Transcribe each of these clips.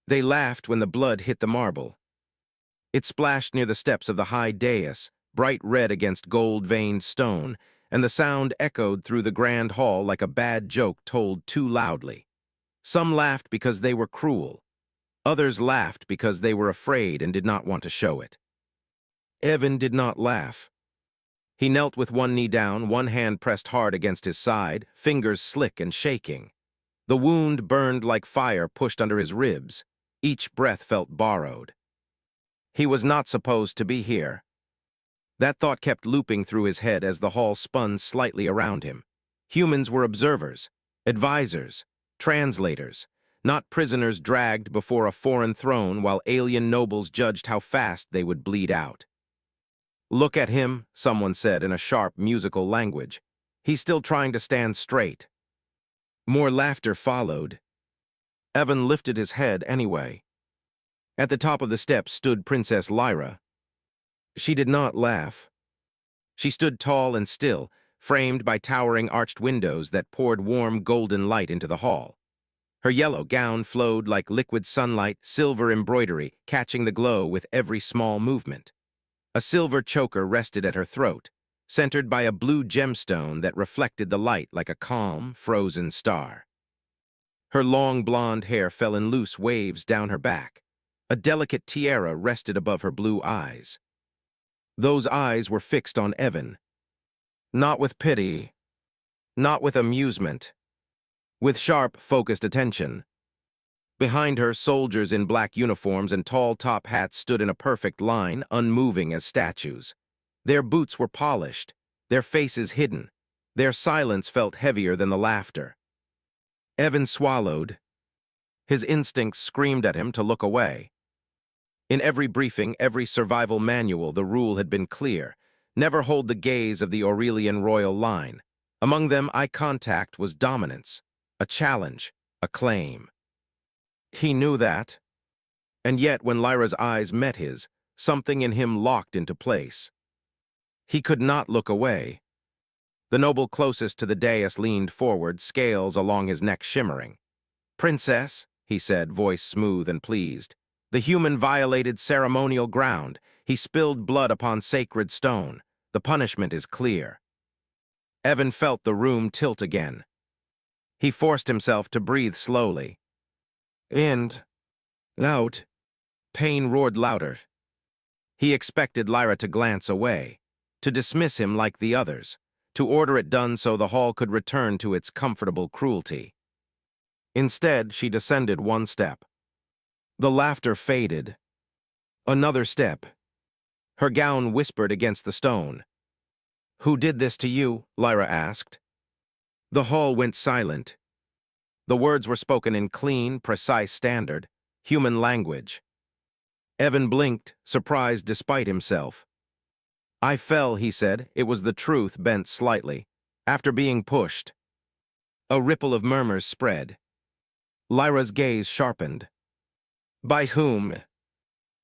They laughed when the blood hit the marble. It splashed near the steps of the high dais, bright red against gold-veined stone, and the sound echoed through the grand hall like a bad joke told too loudly. Some laughed because they were cruel. Others laughed because they were afraid and did not want to show it. Evan did not laugh. He knelt with one knee down, one hand pressed hard against his side, fingers slick and shaking. The wound burned like fire pushed under his ribs. Each breath felt borrowed. He was not supposed to be here. That thought kept looping through his head as the hall spun slightly around him. Humans were observers, advisors, translators, not prisoners dragged before a foreign throne while alien nobles judged how fast they would bleed out. "Look at him," someone said in a sharp, musical language. "He's still trying to stand straight." More laughter followed. Evan lifted his head anyway. At the top of the steps stood Princess Lyra. She did not laugh. She stood tall and still, framed by towering arched windows that poured warm golden light into the hall. Her yellow gown flowed like liquid sunlight, silver embroidery, catching the glow with every small movement. A silver choker rested at her throat, centered by a blue gemstone that reflected the light like a calm, frozen star. Her long blonde hair fell in loose waves down her back. A delicate tiara rested above her blue eyes. Those eyes were fixed on Evan. Not with pity, not with amusement, with sharp, focused attention. Behind her, soldiers in black uniforms and tall top hats stood in a perfect line, unmoving as statues. Their boots were polished, their faces hidden. Their silence felt heavier than the laughter. Evan swallowed. His instincts screamed at him to look away. In every briefing, every survival manual, the rule had been clear. Never hold the gaze of the Aurelian royal line. Among them, eye contact was dominance, a challenge, a claim. He knew that. And yet, when Lyra's eyes met his, something in him locked into place. He could not look away. The noble closest to the dais leaned forward, scales along his neck shimmering. "Princess," he said, voice smooth and pleased. "The human violated ceremonial ground. He spilled blood upon sacred stone. The punishment is clear." Evan felt the room tilt again. He forced himself to breathe slowly. "And out." Pain roared louder. He expected Lyra to glance away, to dismiss him like the others, to order it done so the hall could return to its comfortable cruelty. Instead, she descended one step. The laughter faded. Another step. Her gown whispered against the stone. "Who did this to you?" Lyra asked. The hall went silent. The words were spoken in clean, precise standard, human language. Evan blinked, surprised despite himself. "I fell," he said. It was the truth, bent slightly. "After being pushed." A ripple of murmurs spread. Lyra's gaze sharpened. "By whom?"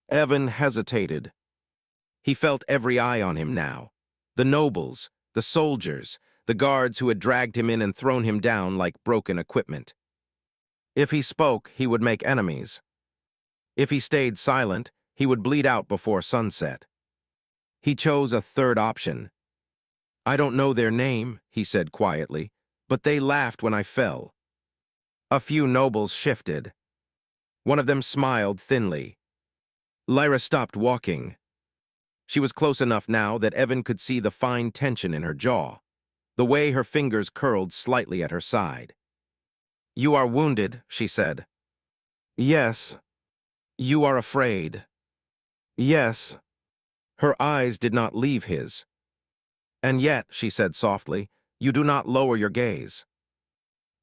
Evan hesitated. He felt every eye on him now. The nobles, the soldiers, the guards who had dragged him in and thrown him down like broken equipment. If he spoke, he would make enemies. If he stayed silent, he would bleed out before sunset. He chose a third option. "I don't know their name," he said quietly, "but they laughed when I fell." A few nobles shifted. One of them smiled thinly. Lyra stopped walking. She was close enough now that Evan could see the fine tension in her jaw, the way her fingers curled slightly at her side. "You are wounded," she said. "Yes." "You are afraid." "Yes." Her eyes did not leave his. "And yet," she said softly, "you do not lower your gaze."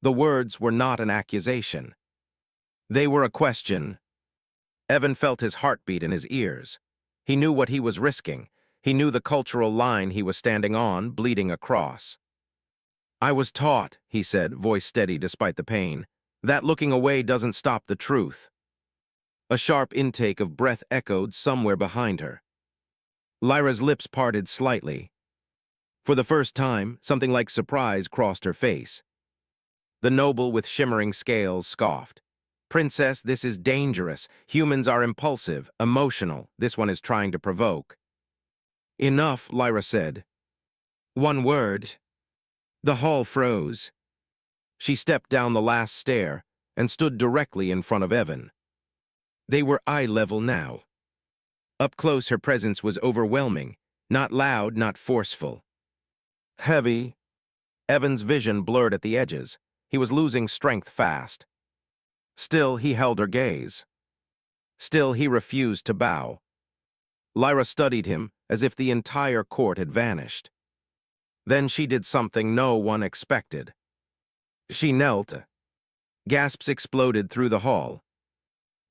The words were not an accusation. They were a question. Evan felt his heartbeat in his ears. He knew what he was risking. He knew the cultural line he was standing on, bleeding across. "I was taught," he said, voice steady despite the pain, "that looking away doesn't stop the truth." A sharp intake of breath echoed somewhere behind her. Lyra's lips parted slightly. For the first time, something like surprise crossed her face. The noble with shimmering scales scoffed. Princess, this is dangerous. Humans are impulsive, emotional. This one is trying to provoke. Enough, Lyra said. One word. The hall froze. She stepped down the last stair and stood directly in front of Evan. They were eye level now. Up close, her presence was overwhelming, not loud, not forceful. Heavy. Evan's vision blurred at the edges. He was losing strength fast. Still, he held her gaze. Still, he refused to bow. Lyra studied him as if the entire court had vanished. Then she did something no one expected. She knelt. Gasps exploded through the hall.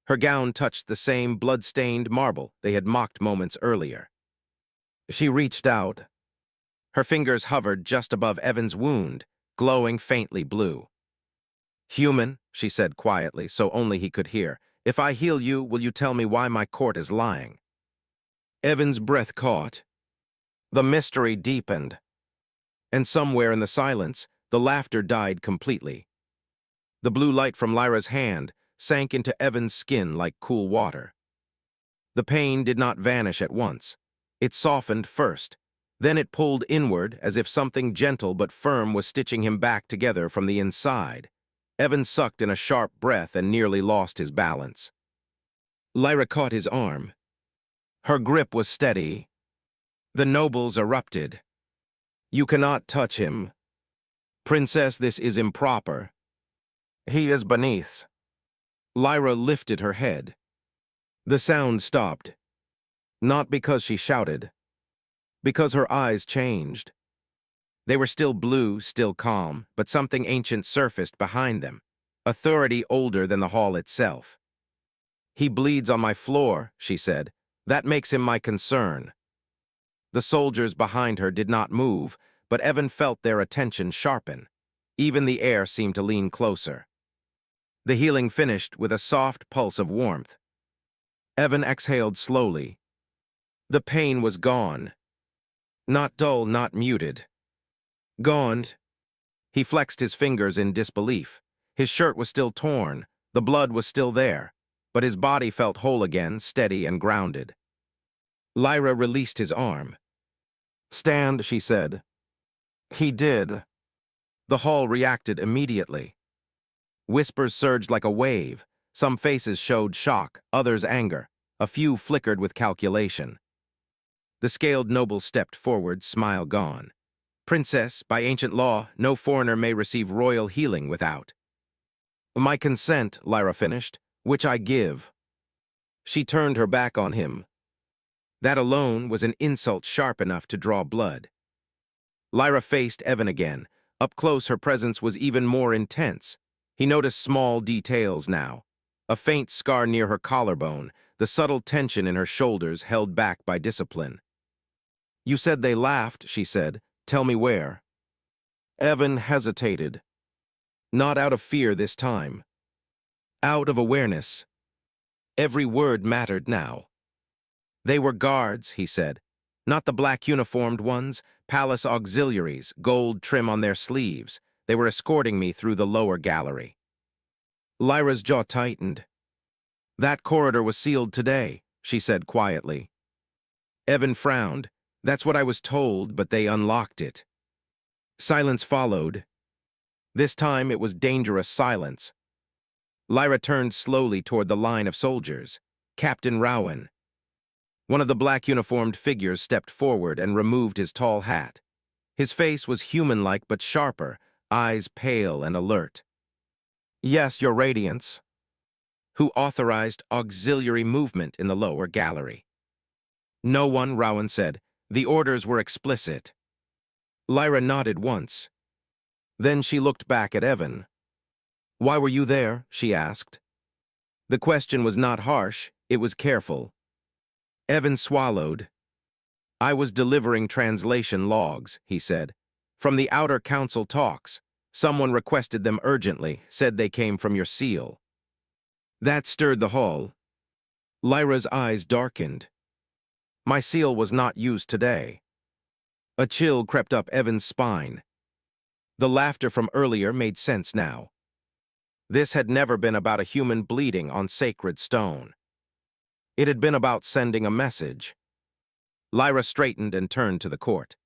Her gown touched the same blood-stained marble they had mocked moments earlier. She reached out. Her fingers hovered just above Evan's wound, glowing faintly blue. Human, she said quietly, so only he could hear. If I heal you, will you tell me why my court is lying? Evan's breath caught. The mystery deepened. And somewhere in the silence, the laughter died completely. The blue light from Lyra's hand sank into Evan's skin like cool water. The pain did not vanish at once. It softened first. Then it pulled inward as if something gentle but firm was stitching him back together from the inside. Evan sucked in a sharp breath and nearly lost his balance. Lyra caught his arm. Her grip was steady. The nobles erupted. You cannot touch him. Princess, this is improper. He is beneath. Lyra lifted her head. The sound stopped. Not because she shouted. Because her eyes changed. They were still blue, still calm, but something ancient surfaced behind them. Authority older than the hall itself. He bleeds on my floor, she said. That makes him my concern. The soldiers behind her did not move, but Evan felt their attention sharpen. Even the air seemed to lean closer. The healing finished with a soft pulse of warmth. Evan exhaled slowly. The pain was gone. Not dull, not muted. Gone. He flexed his fingers in disbelief. His shirt was still torn, the blood was still there, but his body felt whole again, steady and grounded. Lyra released his arm. Stand, she said. He did. The hall reacted immediately. Whispers surged like a wave. Some faces showed shock, others anger. A few flickered with calculation. The scaled noble stepped forward, smile gone. Princess, by ancient law, no foreigner may receive royal healing without. My consent, Lyra finished, which I give. She turned her back on him. That alone was an insult sharp enough to draw blood. Lyra faced Evan again. Up close, her presence was even more intense. He noticed small details now. A faint scar near her collarbone, the subtle tension in her shoulders held back by discipline. You said they laughed, she said. Tell me where. Evan hesitated. Not out of fear this time. Out of awareness. Every word mattered now. They were guards, he said. Not the black uniformed ones, palace auxiliaries, gold trim on their sleeves. They were escorting me through the lower gallery. Lyra's jaw tightened. That corridor was sealed today, she said quietly. Evan frowned. That's what I was told, but they unlocked it. Silence followed. This time it was dangerous silence. Lyra turned slowly toward the line of soldiers. Captain Rowan. One of the black uniformed figures stepped forward and removed his tall hat. His face was human-like but sharper, eyes pale and alert. Yes, Your Radiance. Who authorized auxiliary movement in the lower gallery? No one, Rowan said. The orders were explicit. Lyra nodded once. Then she looked back at Evan. Why were you there? She asked. The question was not harsh, it was careful. Evan swallowed. I was delivering translation logs, he said. From the outer council talks. Someone requested them urgently, said they came from your seal. That stirred the hall. Lyra's eyes darkened. My seal was not used today. A chill crept up Evan's spine. The laughter from earlier made sense now. This had never been about a human bleeding on sacred stone. It had been about sending a message. Lyra straightened and turned to the court.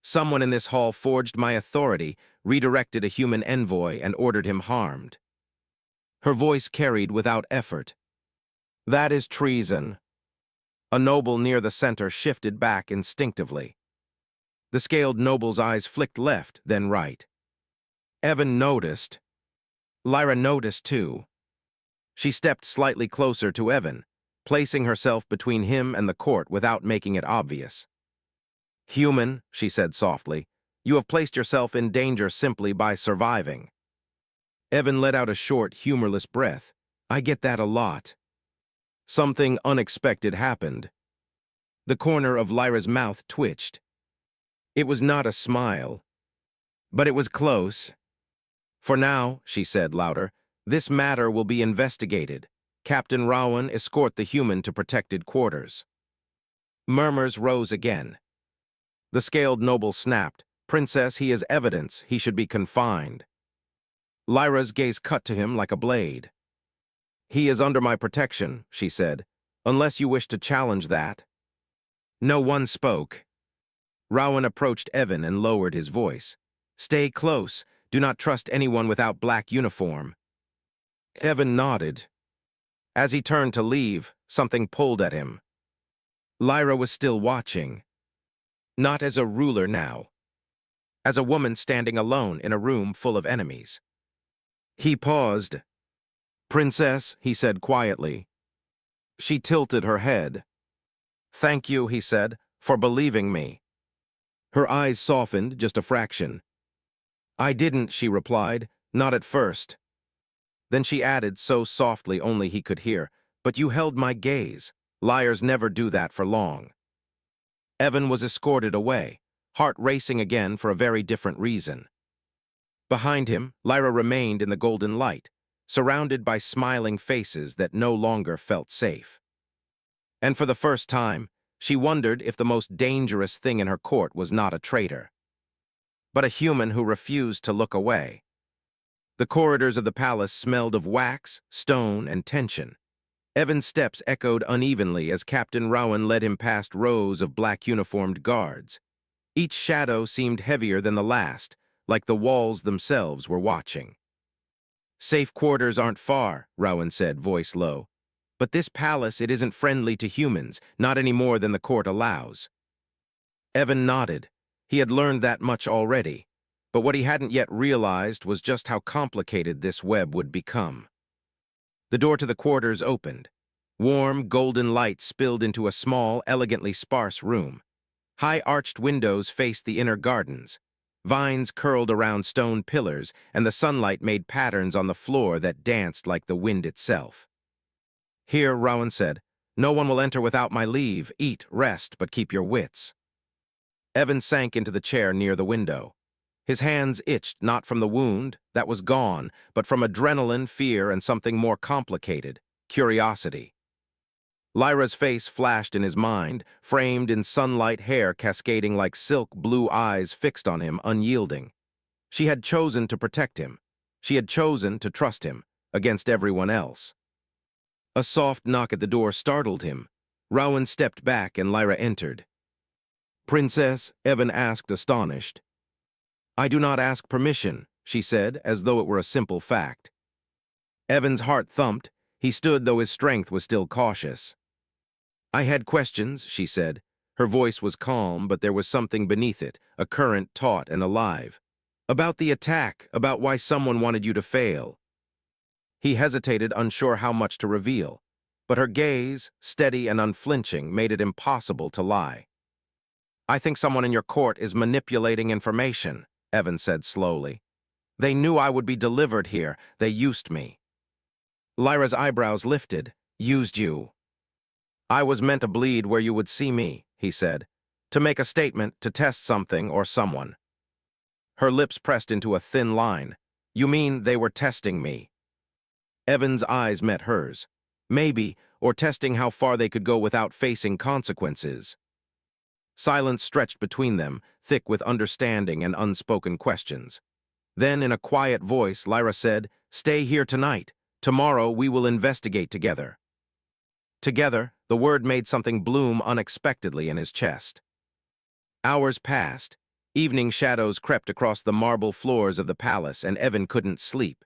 Someone in this hall forged my authority, redirected a human envoy, and ordered him harmed. Her voice carried without effort. That is treason. A noble near the center shifted back instinctively. The scaled noble's eyes flicked left, then right. Evan noticed. Lyra noticed too. She stepped slightly closer to Evan, placing herself between him and the court without making it obvious. Human, she said softly, you have placed yourself in danger simply by surviving. Evan let out a short, humorless breath. I get that a lot. Something unexpected happened. The corner of Lyra's mouth twitched. It was not a smile, but it was close. For now, she said louder, this matter will be investigated. Captain Rowan, escort the human to protected quarters. Murmurs rose again. The scaled noble snapped. Princess, he is evidence. He should be confined. Lyra's gaze cut to him like a blade. He is under my protection, she said, unless you wish to challenge that. No one spoke. Rowan approached Evan and lowered his voice. Stay close. Do not trust anyone without black uniform. Evan nodded. As he turned to leave, something pulled at him. Lyra was still watching. Not as a ruler now. As a woman standing alone in a room full of enemies. He paused. Princess, he said quietly. She tilted her head. Thank you, he said, for believing me. Her eyes softened just a fraction. I didn't, she replied, not at first. Then she added so softly only he could hear, but you held my gaze. Liars never do that for long. Evan was escorted away, heart racing again for a very different reason. Behind him, Lyra remained in the golden light, surrounded by smiling faces that no longer felt safe. And for the first time, she wondered if the most dangerous thing in her court was not a traitor, but a human who refused to look away. The corridors of the palace smelled of wax, stone, and tension. Evan's steps echoed unevenly as Captain Rowan led him past rows of black-uniformed guards. Each shadow seemed heavier than the last, like the walls themselves were watching. Safe quarters aren't far, Rowan said, voice low. But this palace, it isn't friendly to humans, not any more than the court allows. Evan nodded. He had learned that much already, but what he hadn't yet realized was just how complicated this web would become. The door to the quarters opened. Warm, golden light spilled into a small, elegantly sparse room. High arched windows faced the inner gardens. Vines curled around stone pillars, and the sunlight made patterns on the floor that danced like the wind itself. Here, Rowan said, no one will enter without my leave. Eat, rest, but keep your wits. Evan sank into the chair near the window. His hands itched not from the wound, that was gone, but from adrenaline, fear, and something more complicated, curiosity. Lyra's face flashed in his mind, framed in sunlight, hair cascading like silk, blue eyes fixed on him, unyielding. She had chosen to protect him. She had chosen to trust him, against everyone else. A soft knock at the door startled him. Rowan stepped back and Lyra entered. Princess, Evan asked, astonished. I do not ask permission, she said, as though it were a simple fact. Evan's heart thumped. He stood, though his strength was still cautious. I had questions, she said. Her voice was calm, but there was something beneath it, a current taut and alive. About the attack, about why someone wanted you to fail. He hesitated, unsure how much to reveal, but her gaze, steady and unflinching, made it impossible to lie. I think someone in your court is manipulating information, Evan said slowly. They knew I would be delivered here. They used me. Lyra's eyebrows lifted. Used you. I was meant to bleed where you would see me, he said. To make a statement, to test something or someone. Her lips pressed into a thin line. You mean they were testing me? Evan's eyes met hers. Maybe, or testing how far they could go without facing consequences. Silence stretched between them, thick with understanding and unspoken questions. Then, in a quiet voice, Lyra said, "Stay here tonight. Tomorrow we will investigate together." Together, the word made something bloom unexpectedly in his chest. Hours passed. Evening shadows crept across the marble floors of the palace, and Evan couldn't sleep.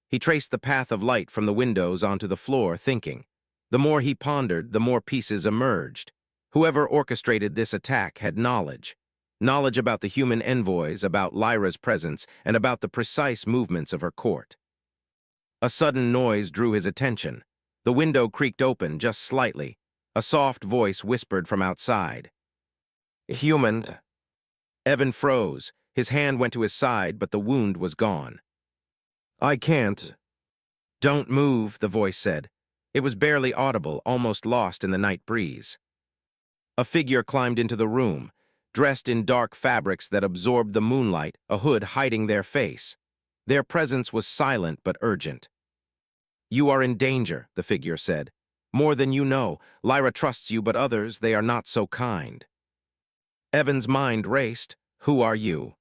He traced the path of light from the windows onto the floor, thinking. The more he pondered, the more pieces emerged. Whoever orchestrated this attack had knowledge. Knowledge about the human envoys, about Lyra's presence, and about the precise movements of her court. A sudden noise drew his attention. The window creaked open just slightly. A soft voice whispered from outside. "Human." Evan froze. His hand went to his side, but the wound was gone. "I can't." "Don't move," the voice said. It was barely audible, almost lost in the night breeze. A figure climbed into the room, dressed in dark fabrics that absorbed the moonlight, a hood hiding their face. Their presence was silent but urgent. "You are in danger," the figure said. "More than you know. Lyra trusts you, but others, they are not so kind." Evan's mind raced. "Who are you?"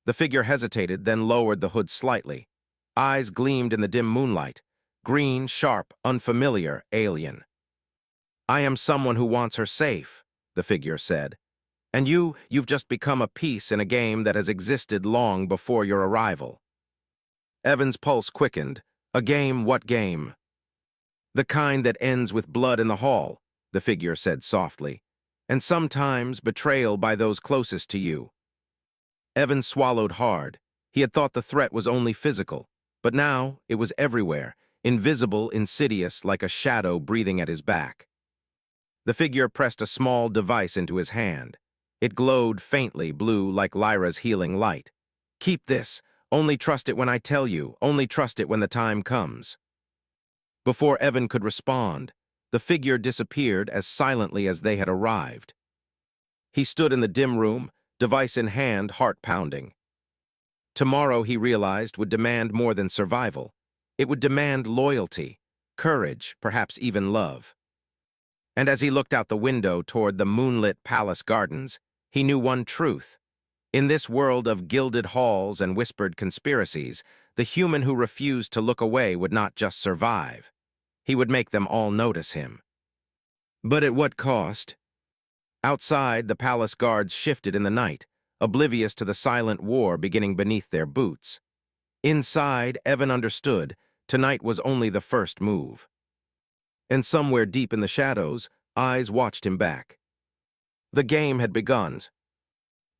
The figure hesitated, then lowered the hood slightly. Eyes gleamed in the dim moonlight. Green, sharp, unfamiliar, alien. "I am someone who wants her safe," the figure said. "And you've just become a piece in a game that has existed long before your arrival." Evan's pulse quickened. "A game? What game?" "The kind that ends with blood in the hall," the figure said softly. "And sometimes betrayal by those closest to you." Evan swallowed hard. He had thought the threat was only physical, but now it was everywhere, invisible, insidious, like a shadow breathing at his back. The figure pressed a small device into his hand. It glowed faintly blue like Lyra's healing light. "Keep this. Only trust it when I tell you. Only trust it when the time comes." Before Evan could respond, the figure disappeared as silently as they had arrived. He stood in the dim room, device in hand, heart pounding. Tomorrow, he realized, would demand more than survival. It would demand loyalty, courage, perhaps even love. And as he looked out the window toward the moonlit palace gardens, he knew one truth. In this world of gilded halls and whispered conspiracies, the human who refused to look away would not just survive. He would make them all notice him. But at what cost? Outside, the palace guards shifted in the night, oblivious to the silent war beginning beneath their boots. Inside, Evan understood, tonight was only the first move. And somewhere deep in the shadows, eyes watched him back. The game had begun.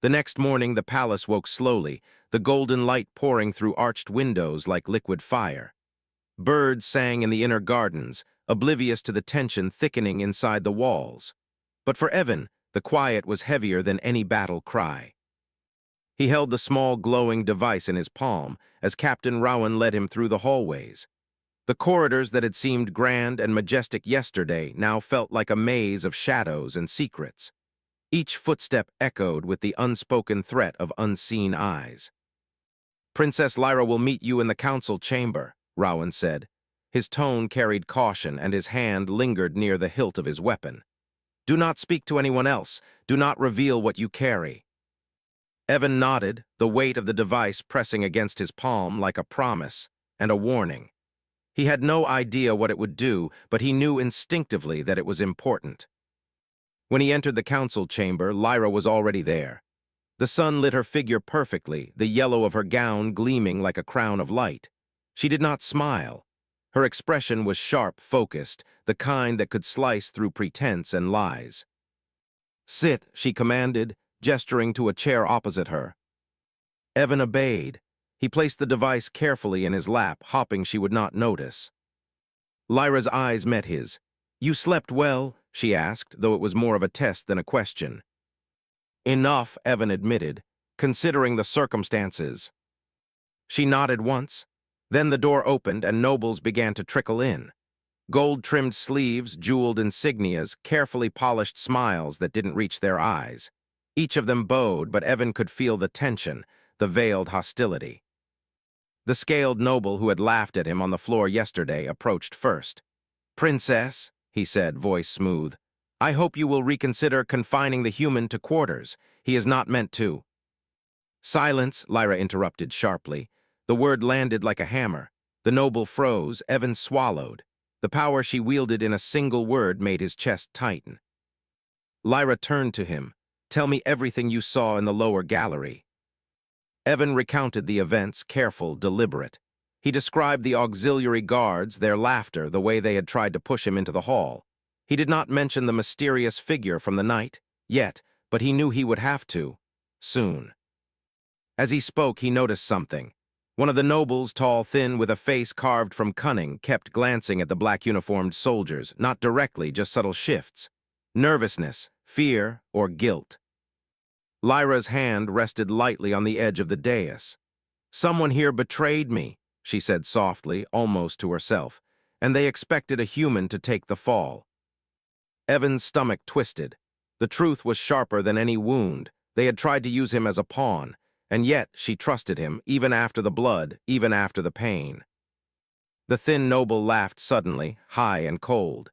The next morning, the palace woke slowly, the golden light pouring through arched windows like liquid fire. Birds sang in the inner gardens, oblivious to the tension thickening inside the walls. But for Evan, the quiet was heavier than any battle cry. He held the small glowing device in his palm as Captain Rowan led him through the hallways. The corridors that had seemed grand and majestic yesterday now felt like a maze of shadows and secrets. Each footstep echoed with the unspoken threat of unseen eyes. "Princess Lyra will meet you in the council chamber," Rowan said. His tone carried caution, and his hand lingered near the hilt of his weapon. "Do not speak to anyone else. Do not reveal what you carry." Evan nodded, the weight of the device pressing against his palm like a promise and a warning. He had no idea what it would do, but he knew instinctively that it was important. When he entered the council chamber, Lyra was already there. The sun lit her figure perfectly, the yellow of her gown gleaming like a crown of light. She did not smile. Her expression was sharp, focused, the kind that could slice through pretense and lies. "Sit," she commanded, gesturing to a chair opposite her. Evan obeyed. He placed the device carefully in his lap, hoping she would not notice. Lyra's eyes met his. "You slept well?" she asked, though it was more of a test than a question. "Enough," Evan admitted, "considering the circumstances." She nodded once. Then the door opened and nobles began to trickle in. Gold-trimmed sleeves, jeweled insignias, carefully polished smiles that didn't reach their eyes. Each of them bowed, but Evan could feel the tension, the veiled hostility. The scaled noble who had laughed at him on the floor yesterday approached first. "Princess," he said, voice smooth, "I hope you will reconsider confining the human to quarters. He is not meant to." Silence, Lyra interrupted sharply. The word landed like a hammer. The noble froze, Evan swallowed. The power she wielded in a single word made his chest tighten. Lyra turned to him. Tell me everything you saw in the lower gallery. Evan recounted the events, careful, deliberate. He described the auxiliary guards, their laughter, the way they had tried to push him into the hall. He did not mention the mysterious figure from the night, yet, but he knew he would have to, soon. As he spoke, he noticed something. One of the nobles, tall, thin, with a face carved from cunning, kept glancing at the black-uniformed soldiers, not directly, just subtle shifts. Nervousness, fear, or guilt. Lyra's hand rested lightly on the edge of the dais. "Someone here betrayed me," she said softly, almost to herself, "and they expected a human to take the fall." Evan's stomach twisted. The truth was sharper than any wound. They had tried to use him as a pawn, and yet she trusted him, even after the blood, even after the pain. The thin noble laughed suddenly, high and cold.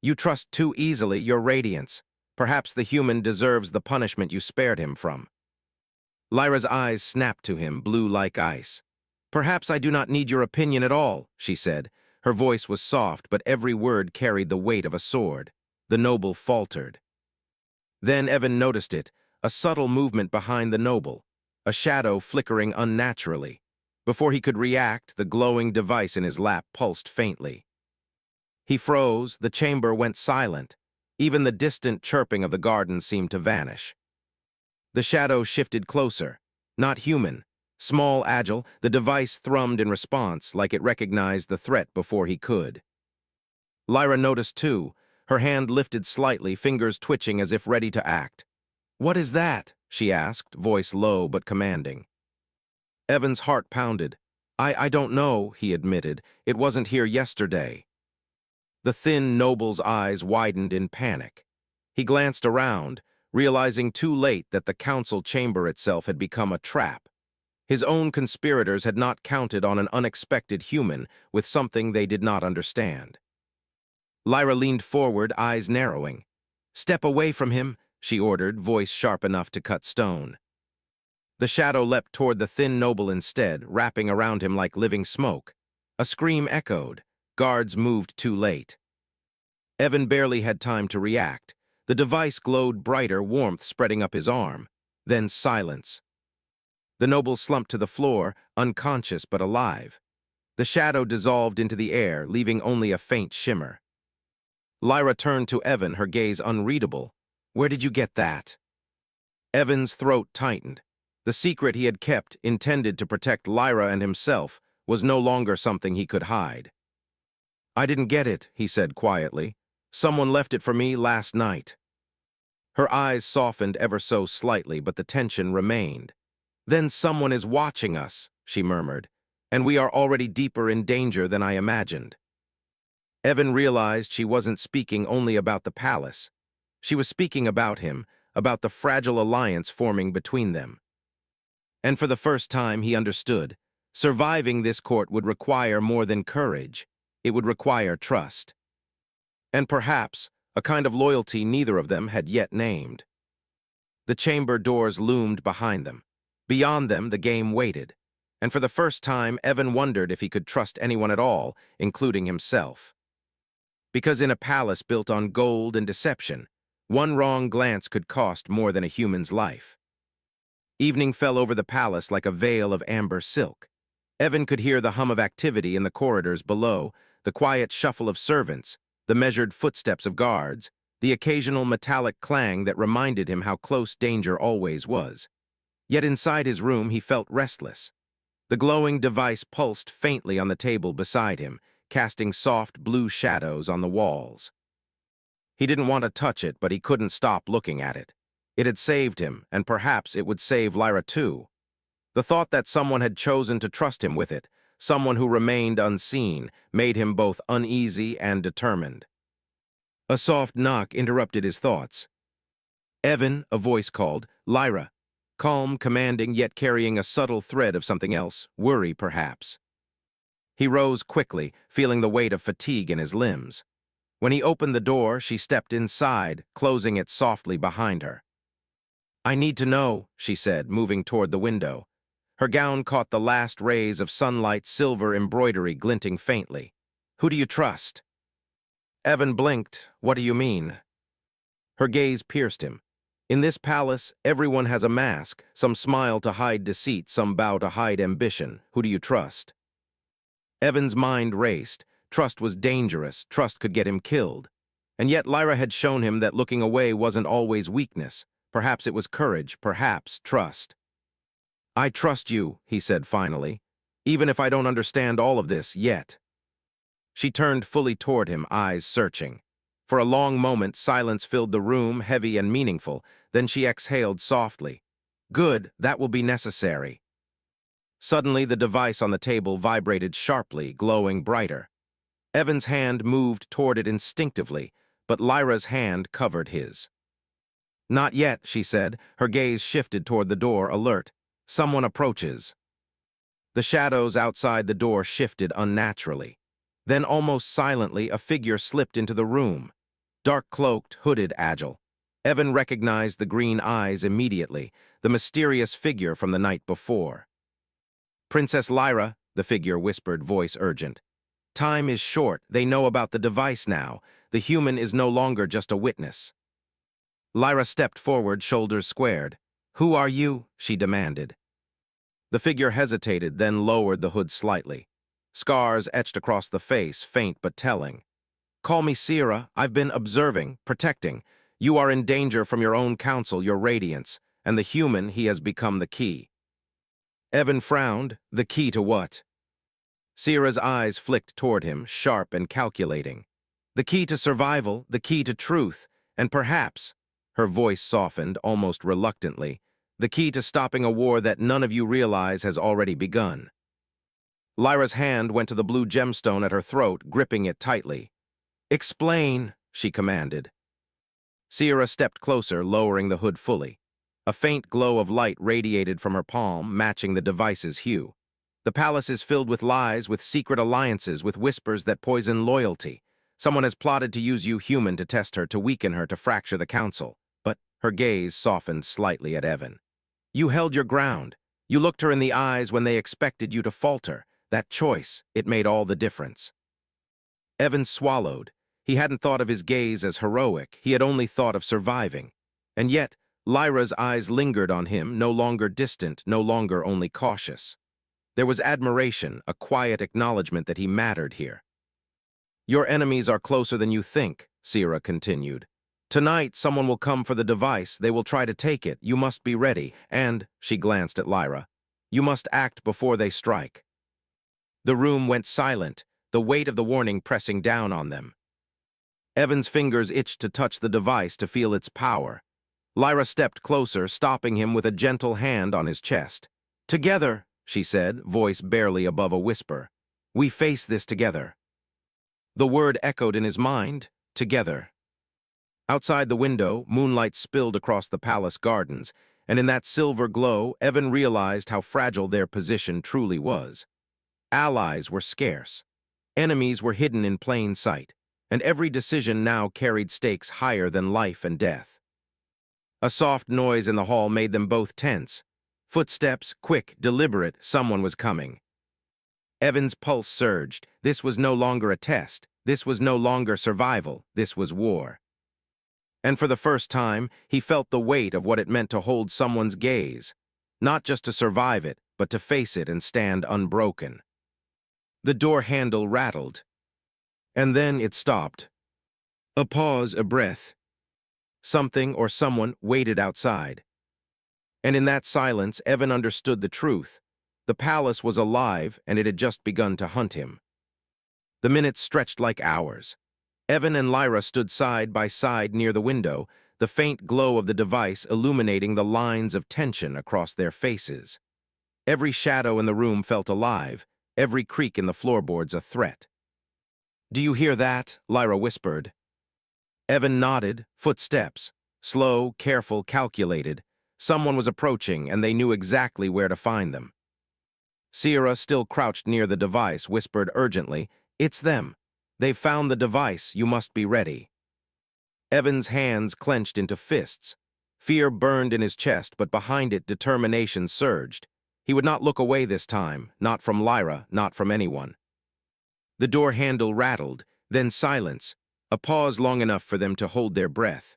"You trust too easily, your radiance. Perhaps the human deserves the punishment you spared him from." Lyra's eyes snapped to him, blue like ice. "Perhaps I do not need your opinion at all," she said. Her voice was soft, but every word carried the weight of a sword. The noble faltered. Then Evan noticed it, a subtle movement behind the noble, a shadow flickering unnaturally. Before he could react, the glowing device in his lap pulsed faintly. He froze, the chamber went silent. Even the distant chirping of the garden seemed to vanish. The shadow shifted closer. Not human. Small, agile, the device thrummed in response, like it recognized the threat before he could. Lyra noticed too, her hand lifted slightly, fingers twitching as if ready to act. "What is that?" she asked, voice low but commanding. Evan's heart pounded. I don't know," he admitted. "It wasn't here yesterday." The thin noble's eyes widened in panic. He glanced around, realizing too late that the council chamber itself had become a trap. His own conspirators had not counted on an unexpected human with something they did not understand. Lyra leaned forward, eyes narrowing. "Step away from him," she ordered, voice sharp enough to cut stone. The shadow leapt toward the thin noble instead, wrapping around him like living smoke. A scream echoed. Guards moved too late. Evan barely had time to react. The device glowed brighter, warmth spreading up his arm. Then silence. The noble slumped to the floor, unconscious but alive. The shadow dissolved into the air, leaving only a faint shimmer. Lyra turned to Evan, her gaze unreadable. "Where did you get that?" Evan's throat tightened. The secret he had kept, intended to protect Lyra and himself, was no longer something he could hide. "I didn't get it," he said quietly. "Someone left it for me last night." Her eyes softened ever so slightly, but the tension remained. "Then someone is watching us," she murmured, "and we are already deeper in danger than I imagined." Evan realized she wasn't speaking only about the palace. She was speaking about him, about the fragile alliance forming between them. And for the first time he understood. Surviving this court would require more than courage. It would require trust. And perhaps a kind of loyalty neither of them had yet named. The chamber doors loomed behind them. Beyond them, the game waited. And for the first time, Evan wondered if he could trust anyone at all, including himself. Because in a palace built on gold and deception, one wrong glance could cost more than a human's life. Evening fell over the palace like a veil of amber silk. Evan could hear the hum of activity in the corridors below, the quiet shuffle of servants, the measured footsteps of guards, the occasional metallic clang that reminded him how close danger always was. Yet inside his room he felt restless. The glowing device pulsed faintly on the table beside him, casting soft blue shadows on the walls. He didn't want to touch it, but he couldn't stop looking at it. It had saved him, and perhaps it would save Lyra too. The thought that someone had chosen to trust him with it, someone who remained unseen, made him both uneasy and determined. A soft knock interrupted his thoughts. "Evan," a voice called. "Lyra." Calm, commanding, yet carrying a subtle thread of something else, worry perhaps. He rose quickly, feeling the weight of fatigue in his limbs. When he opened the door, she stepped inside, closing it softly behind her. I need to know, she said, moving toward the window. Her gown caught the last rays of sunlight, silver embroidery glinting faintly. Who do you trust? Evan blinked. What do you mean? Her gaze pierced him. In this palace, everyone has a mask. Some smile to hide deceit, some bow to hide ambition. Who do you trust? Evan's mind raced. Trust was dangerous. Trust could get him killed. And yet Lyra had shown him that looking away wasn't always weakness. Perhaps it was courage, perhaps trust. I trust you, he said finally, even if I don't understand all of this yet. She turned fully toward him, eyes searching. For a long moment, silence filled the room, heavy and meaningful. Then she exhaled softly. Good, that will be necessary. Suddenly, the device on the table vibrated sharply, glowing brighter. Evan's hand moved toward it instinctively, but Lyra's hand covered his. Not yet, she said, her gaze shifted toward the door, alert. Someone approaches. The shadows outside the door shifted unnaturally. Then, almost silently, a figure slipped into the room. Dark-cloaked, hooded, agile. Evan recognized the green eyes immediately, the mysterious figure from the night before. Princess Lyra, the figure whispered, voice urgent. Time is short. They know about the device now. The human is no longer just a witness. Lyra stepped forward, shoulders squared. Who are you? She demanded. The figure hesitated, then lowered the hood slightly. Scars etched across the face, faint but telling. Call me Sierra. I've been observing, protecting. You are in danger from your own counsel, your radiance, and the human he has become the key. Evan frowned. The key to what? Sierra's eyes flicked toward him, sharp and calculating. The key to survival, the key to truth, and perhaps, her voice softened almost reluctantly, the key to stopping a war that none of you realize has already begun. Lyra's hand went to the blue gemstone at her throat, gripping it tightly. Explain, she commanded. Sierra stepped closer, lowering the hood fully. A faint glow of light radiated from her palm, matching the device's hue. The palace is filled with lies, with secret alliances, with whispers that poison loyalty. Someone has plotted to use you human to test her, to weaken her, to fracture the council. But her gaze softened slightly at Evan. You held your ground. You looked her in the eyes when they expected you to falter. That choice, it made all the difference. Evan swallowed. He hadn't thought of his gaze as heroic. He had only thought of surviving. And yet, Lyra's eyes lingered on him, no longer distant, no longer only cautious. There was admiration, a quiet acknowledgement that he mattered here. Your enemies are closer than you think, Sierra continued. Tonight, someone will come for the device. They will try to take it. You must be ready. And, she glanced at Lyra, you must act before they strike. The room went silent, the weight of the warning pressing down on them. Evan's fingers itched to touch the device, to feel its power. Lyra stepped closer, stopping him with a gentle hand on his chest. Together, she said, voice barely above a whisper. We face this together. The word echoed in his mind, together. Outside the window, moonlight spilled across the palace gardens, and in that silver glow, Evan realized how fragile their position truly was. Allies were scarce. Enemies were hidden in plain sight, and every decision now carried stakes higher than life and death. A soft noise in the hall made them both tense. Footsteps, quick, deliberate, someone was coming. Evan's pulse surged. This was no longer a test. This was no longer survival. This was war. And for the first time, he felt the weight of what it meant to hold someone's gaze, not just to survive it, but to face it and stand unbroken. The door handle rattled, and then it stopped. A pause, a breath. Something or someone waited outside. And in that silence, Evan understood the truth. The palace was alive, and it had just begun to hunt him. The minutes stretched like hours. Evan and Lyra stood side by side near the window, the faint glow of the device illuminating the lines of tension across their faces. Every shadow in the room felt alive, every creak in the floorboards a threat. Do you hear that? Lyra whispered. Evan nodded, footsteps. Slow, careful, calculated. Someone was approaching, and they knew exactly where to find them. Sierra, still crouched near the device, whispered urgently, It's them. They've found the device. You must be ready. Evan's hands clenched into fists. Fear burned in his chest, but behind it determination surged. He would not look away this time, not from Lyra, not from anyone. The door handle rattled, then silence, a pause long enough for them to hold their breath.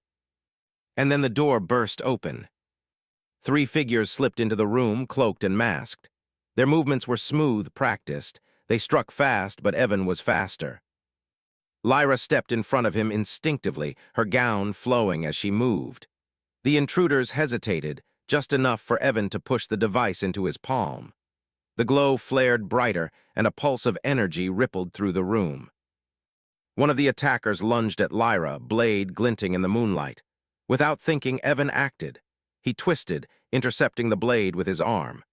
And then the door burst open. 3 figures slipped into the room, cloaked and masked. Their movements were smooth, practiced. They struck fast, but Evan was faster. Lyra stepped in front of him instinctively, her gown flowing as she moved. The intruders hesitated, just enough for Evan to push the device into his palm. The glow flared brighter, and a pulse of energy rippled through the room. One of the attackers lunged at Lyra, blade glinting in the moonlight. Without thinking, Evan acted. He twisted, intercepting the blade with his arm.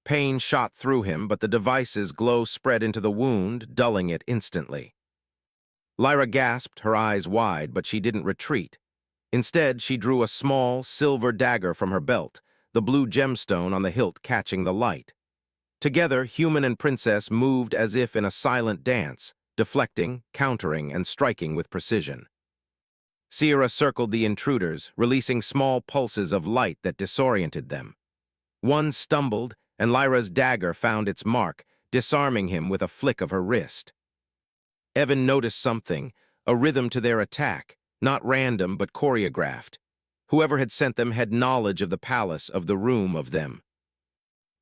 Pain shot through him, but the device's glow spread into the wound, dulling it instantly. Lyra gasped, her eyes wide, but she didn't retreat. Instead, she drew a small, silver dagger from her belt, the blue gemstone on the hilt catching the light. Together, human and princess moved as if in a silent dance, deflecting, countering, and striking with precision. Sierra circled the intruders, releasing small pulses of light that disoriented them. One stumbled, and Lyra's dagger found its mark, disarming him with a flick of her wrist. Evan noticed something, a rhythm to their attack, not random but choreographed. Whoever had sent them had knowledge of the palace, of the room, of them.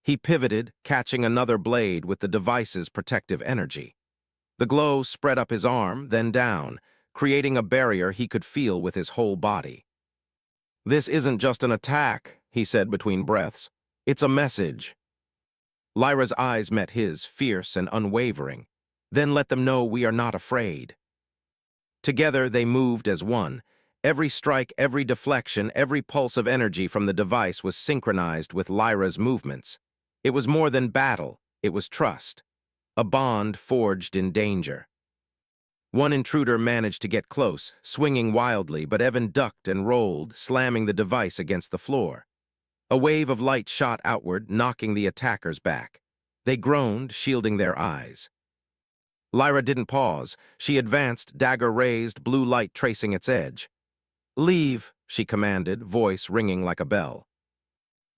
He pivoted, catching another blade with the device's protective energy. The glow spread up his arm, then down, creating a barrier he could feel with his whole body. "This isn't just an attack," he said between breaths. "It's a message." Lyra's eyes met his, fierce and unwavering. "Then let them know we are not afraid." Together they moved as one. Every strike, every deflection, every pulse of energy from the device was synchronized with Lyra's movements. It was more than battle, it was trust. A bond forged in danger. One intruder managed to get close, swinging wildly, but Evan ducked and rolled, slamming the device against the floor. A wave of light shot outward, knocking the attackers back. They groaned, shielding their eyes. Lyra didn't pause. She advanced, dagger raised, blue light tracing its edge. "Leave," she commanded, voice ringing like a bell.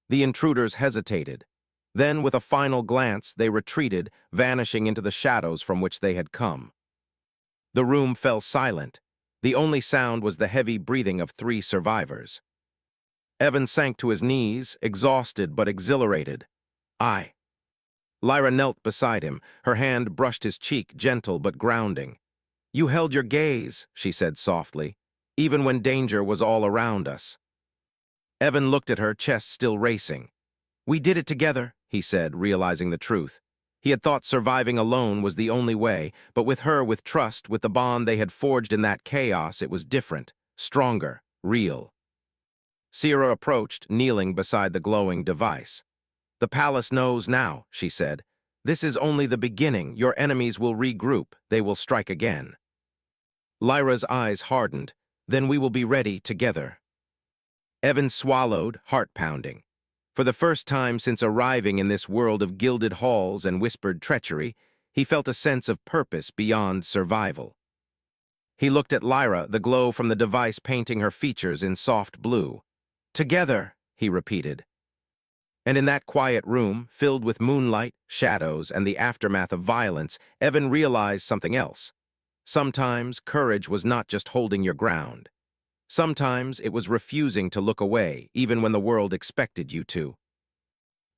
The intruders hesitated. Then, with a final glance, they retreated, vanishing into the shadows from which they had come. The room fell silent. The only sound was the heavy breathing of 3 survivors. Evan sank to his knees, exhausted but exhilarated. "I." Lyra knelt beside him. Her hand brushed his cheek, gentle but grounding. "You held your gaze," she said softly, "even when danger was all around us." Evan looked at her, chest still racing. "We did it together," he said, realizing the truth. He had thought surviving alone was the only way, but with her, with trust, with the bond they had forged in that chaos, it was different, stronger, real. Sierra approached, kneeling beside the glowing device. "The palace knows now," she said. "This is only the beginning. Your enemies will regroup. They will strike again." Lyra's eyes hardened. "Then we will be ready together." Evan swallowed, heart pounding. For the first time since arriving in this world of gilded halls and whispered treachery, he felt a sense of purpose beyond survival. He looked at Lyra, the glow from the device painting her features in soft blue. "Together," he repeated. And in that quiet room, filled with moonlight, shadows, and the aftermath of violence, Evan realized something else. Sometimes courage was not just holding your ground. Sometimes it was refusing to look away, even when the world expected you to.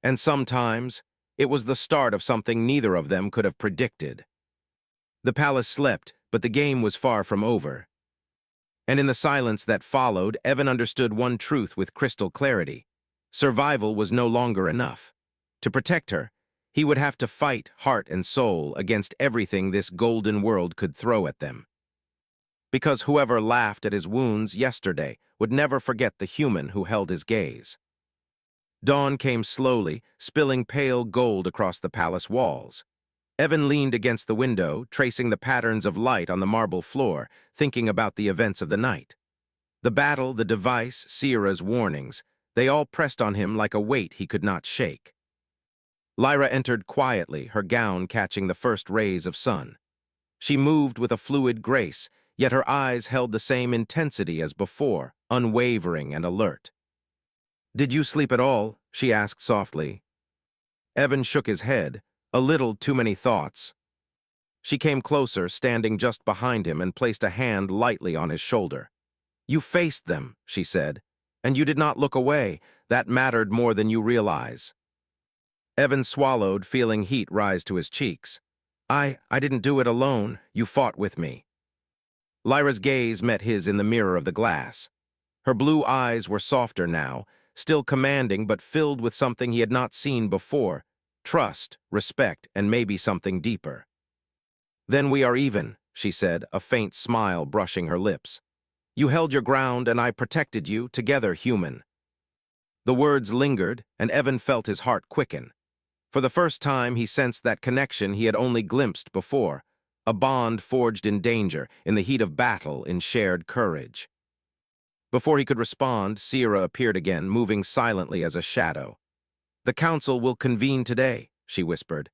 And sometimes it was the start of something neither of them could have predicted. The palace slept, but the game was far from over. And in the silence that followed, Evan understood one truth with crystal clarity. Survival was no longer enough. To protect her, he would have to fight, heart and soul, against everything this golden world could throw at them. Because whoever laughed at his wounds yesterday would never forget the human who held his gaze. Dawn came slowly, spilling pale gold across the palace walls. Evan leaned against the window, tracing the patterns of light on the marble floor, thinking about the events of the night. The battle, the device, Sierra's warnings, they all pressed on him like a weight he could not shake. Lyra entered quietly, her gown catching the first rays of sun. She moved with a fluid grace, yet her eyes held the same intensity as before, unwavering and alert. Did you sleep at all? She asked softly. Evan shook his head, a little too many thoughts. She came closer, standing just behind him, and placed a hand lightly on his shoulder. You faced them, she said, and you did not look away. That mattered more than you realize. Evan swallowed, feeling heat rise to his cheeks. I didn't do it alone. You fought with me. Lyra's gaze met his in the mirror of the glass. Her blue eyes were softer now, still commanding but filled with something he had not seen before: trust, respect, and maybe something deeper. Then we are even, she said, a faint smile brushing her lips. You held your ground and I protected you, together human. The words lingered, and Evan felt his heart quicken. For the first time, he sensed that connection he had only glimpsed before, a bond forged in danger, in the heat of battle, in shared courage. Before he could respond, Sierra appeared again, moving silently as a shadow. The council will convene today, she whispered.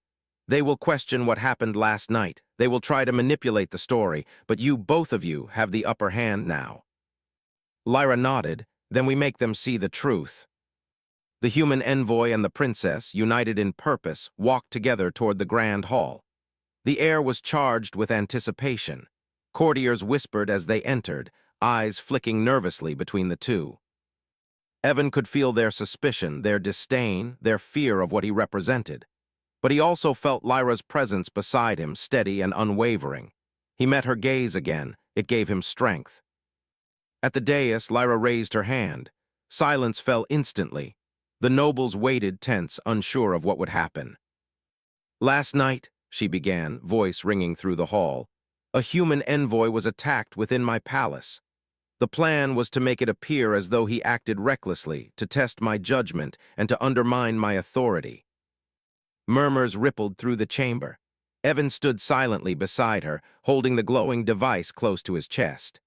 They will question what happened last night. They will try to manipulate the story, but you, both of you, have the upper hand now. Lyra nodded. Then we make them see the truth. The human envoy and the princess, united in purpose, walked together toward the grand hall. The air was charged with anticipation. Courtiers whispered as they entered, eyes flicking nervously between the two. Evan could feel their suspicion, their disdain, their fear of what he represented. But he also felt Lyra's presence beside him, steady and unwavering. He met her gaze again. It gave him strength. At the dais, Lyra raised her hand. Silence fell instantly. The nobles waited tense, unsure of what would happen. Last night, she began, voice ringing through the hall, a human envoy was attacked within my palace. The plan was to make it appear as though he acted recklessly, to test my judgment and to undermine my authority. Murmurs rippled through the chamber. Evan stood silently beside her, holding the glowing device close to his chest.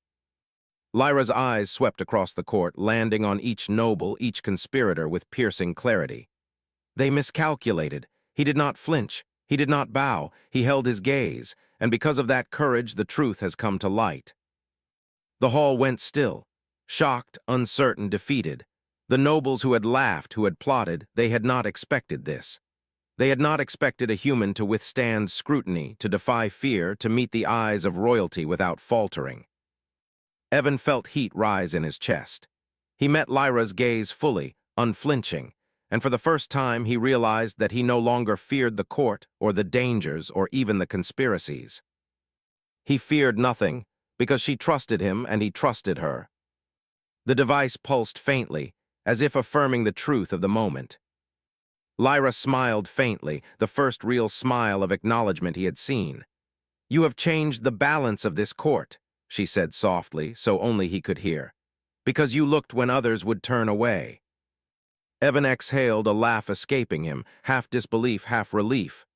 Lyra's eyes swept across the court, landing on each noble, each conspirator with piercing clarity. They miscalculated. He did not flinch. He did not bow. He held his gaze, and because of that courage, the truth has come to light. The hall went still, shocked, uncertain, defeated. The nobles who had laughed, who had plotted, they had not expected this. They had not expected a human to withstand scrutiny, to defy fear, to meet the eyes of royalty without faltering. Evan felt heat rise in his chest. He met Lyra's gaze fully, unflinching, and for the first time he realized that he no longer feared the court or the dangers or even the conspiracies. He feared nothing because she trusted him and he trusted her. The device pulsed faintly, as if affirming the truth of the moment. Lyra smiled faintly, the first real smile of acknowledgement he had seen. You have changed the balance of this court, she said softly, so only he could hear, because you looked when others would turn away. Evan exhaled, a laugh escaping him, half disbelief, half relief.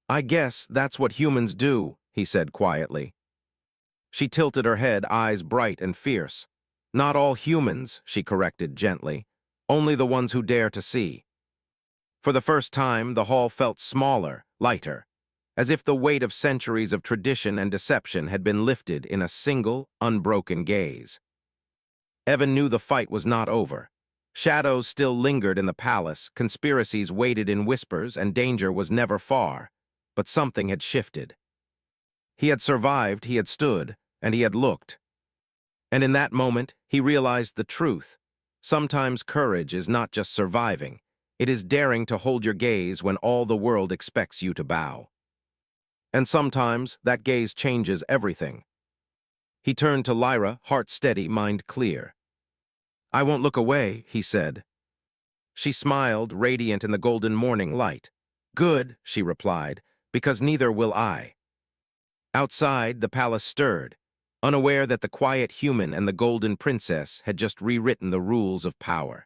I guess that's what humans do, he said quietly. She tilted her head, eyes bright and fierce. Not all humans, she corrected gently, only the ones who dare to see. For the first time, the hall felt smaller, lighter, as if the weight of centuries of tradition and deception had been lifted in a single, unbroken gaze. Evan knew the fight was not over. Shadows still lingered in the palace, conspiracies waited in whispers, and danger was never far. But something had shifted. He had survived, he had stood, and he had looked. And in that moment, he realized the truth. Sometimes courage is not just surviving. It is daring to hold your gaze when all the world expects you to bow. And sometimes that gaze changes everything. He turned to Lyra, heart steady, mind clear. I won't look away, he said. She smiled, radiant in the golden morning light. Good, she replied, because neither will I. Outside, the palace stirred, unaware that the quiet human and the golden princess had just rewritten the rules of power.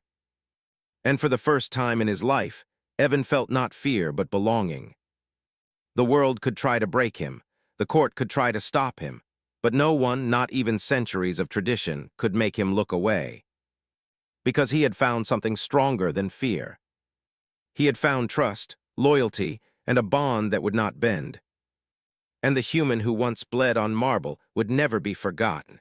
And for the first time in his life, Evan felt not fear but belonging. The world could try to break him, the court could try to stop him, but no one, not even centuries of tradition, could make him look away. Because he had found something stronger than fear. He had found trust, loyalty, and a bond that would not bend. And the human who once bled on marble would never be forgotten.